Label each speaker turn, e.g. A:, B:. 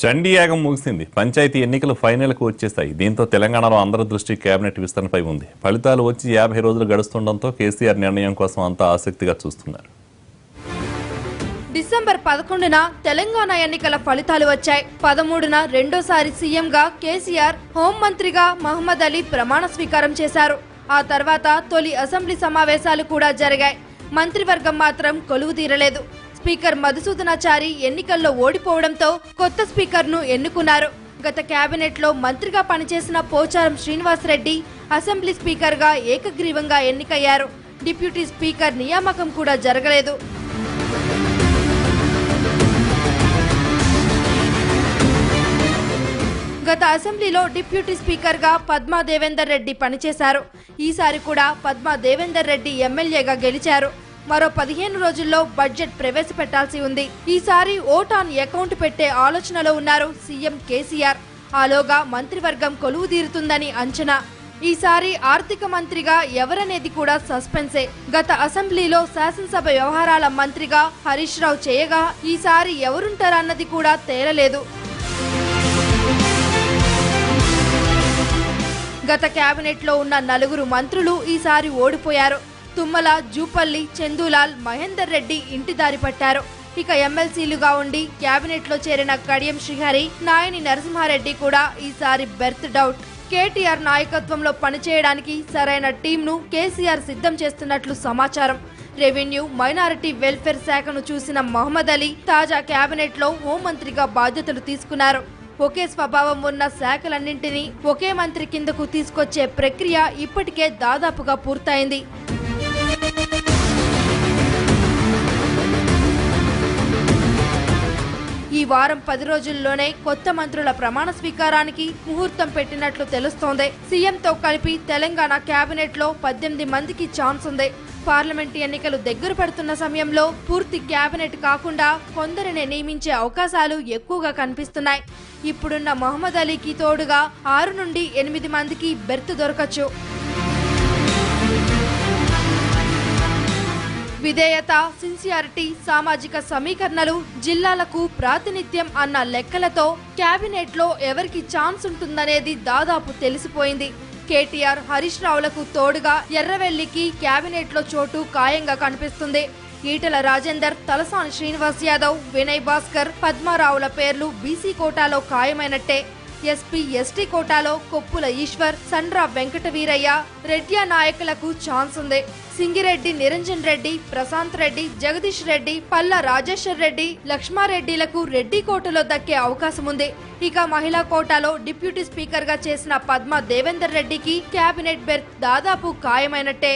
A: చండీయాగం ముగిసింది. పంచాయతీ ఎన్నికలు ఫైనల్కు వచ్చేస్తాయి. దీంతో తెలంగాణలో అందరి దృష్టి కేబినెట్ విస్తరణపై ఉంది. ఫలితాలు వచ్చి 50 రోజులు గడుస్తుండటంతో కేసీఆర్ నిర్ణయం కోసం అంతా ఆసక్తిగా చూస్తున్నారు.
B: డిసెంబర్ 11న తెలంగాణ ఎన్నికల ఫలితాలు వచ్చాయి. 13న రెండోసారి సీఎంగా కేసీఆర్, హోంమంత్రిగా మహమ్మద్ అలీ ప్రమాణ స్వీకారం చేశారు. ఆ తర్వాత తొలి అసెంబ్లీ సమావేశాలు కూడా జరిగాయి. మంత్రివర్గం మాత్రం కొలువు తీరలేదు. స్పీకర్ మధుసూదనాచారి ఎన్నికల్లో ఓడిపోవడంతో కొత్త స్పీకర్ను ఎన్నుకున్నారు. గత కేబినెట్ లో మంత్రిగా పనిచేసిన పోచారం శ్రీనివాసరెడ్డి అసెంబ్లీ స్పీకర్ గా ఏకగ్రీవంగా ఎన్నికయ్యారు. డిప్యూటీ స్పీకర్ నియామకం కూడా జరగలేదు. గత అసెంబ్లీలో డిప్యూటీ స్పీకర్ గా పద్మా దేవేందర్ రెడ్డి పనిచేశారు. ఈసారి కూడా పద్మా దేవేందర్ రెడ్డి ఎమ్మెల్యేగా గెలిచారు. మరో 15 రోజుల్లో బడ్జెట్ ప్రవేశపెట్టాల్సి ఉంది. ఈసారి ఓట్ ఆన్ అకౌంట్ పెట్టే ఆలోచనలో ఉన్నారు సీఎం కేసీఆర్. ఆలోగా మంత్రివర్గం కొలువు తీరుతుందని అంచనా. ఈసారి ఆర్థిక మంత్రిగా ఎవరనేది కూడా సస్పెన్సే. గత అసెంబ్లీలో శాసనసభ వ్యవహారాల మంత్రిగా హరీష్ రావు చేయగా ఈసారి ఎవరుంటారన్నది కూడా తేలలేదు. గత కేబినెట్ లో ఉన్న 4 మంత్రులు ఈసారి ఓడిపోయారు. తుమ్మల, జూపల్లి, చందూలాల్, మహేందర్ రెడ్డి ఇంటిదారి పట్టారు. ఇక ఎమ్మెల్సీలుగా ఉండి కేబినెట్ లో చేరిన కడియం శ్రీహరి, నాయని నరసింహారెడ్డి కూడా ఈసారి బెర్త్ డౌట్. కేటీఆర్ నాయకత్వంలో పనిచేయడానికి సరైన టీంను కేసీఆర్ సిద్ధం చేస్తున్నట్లు సమాచారం. రెవెన్యూ, మైనారిటీ వెల్ఫేర్ శాఖను చూసిన మహమ్మద్ అలీ తాజా కేబినెట్ లో హోంమంత్రిగా బాధ్యతలు తీసుకున్నారు. ఒకే స్వభావం ఉన్న శాఖలన్నింటినీ ఒకే మంత్రి కిందకు తీసుకొచ్చే ప్రక్రియ ఇప్పటికే దాదాపుగా పూర్తయింది. ఈ వారం 10 రోజుల్లోనే కొత్త మంత్రుల ప్రమాణ స్వీకారానికి ముహూర్తం పెట్టినట్లు తెలుస్తోంది. సీఎంతో కలిపి తెలంగాణ కేబినెట్ లో 18 మందికి ఛాన్స్ ఉంది. పార్లమెంట్ ఎన్నికలు దగ్గర పడుతున్న సమయంలో పూర్తి కేబినెట్ కాకుండా కొందరిని నియమించే అవకాశాలు ఎక్కువగా కనిపిస్తున్నాయి. ఇప్పుడున్న మహమ్మద్ అలీకి తోడుగా 6 నుండి 8 మందికి బెర్త్ దొరకచ్చు. విధేయత, సిన్సియారిటీ, సామాజిక సమీకరణలు, జిల్లాలకు ప్రాతినిధ్యం అన్న లెక్కలతో కేబినెట్ లో ఎవరికి ఛాన్స్ ఉంటుందనేది దాదాపు తెలిసిపోయింది. కేటీఆర్, హరీష్ రావులకు తోడుగా ఎర్రవెల్లికి కేబినెట్ లో చోటు ఖాయంగా కనిపిస్తుంది. ఈటల రాజేందర్, తలసాని శ్రీనివాస్ యాదవ్, వినయ్ భాస్కర్, పద్మారావుల పేర్లు బీసీ కోటాలో ఖాయమైనట్టే. ఎస్పీ, ఎస్టీ కోటాలో కొప్పుల ఈశ్వర్, సండ్ర వెంకటవీరయ్య, రెడ్డి నాయకులకు ఛాన్స్ ఉంది. సింగిరెడ్డి నిరంజన్ రెడ్డి, ప్రశాంత్ రెడ్డి, జగదీష్ రెడ్డి, పల్లా రాజేశ్వర్ రెడ్డి, లక్ష్మారెడ్డిలకు రెడ్డి కోటలో దక్కే అవకాశం ఉంది. ఇక మహిళా కోటాలో డిప్యూటీ స్పీకర్ గా చేసిన పద్మా దేవేందర్ రెడ్డికి కేబినెట్ బెర్త్ దాదాపు ఖాయమైనట్టే.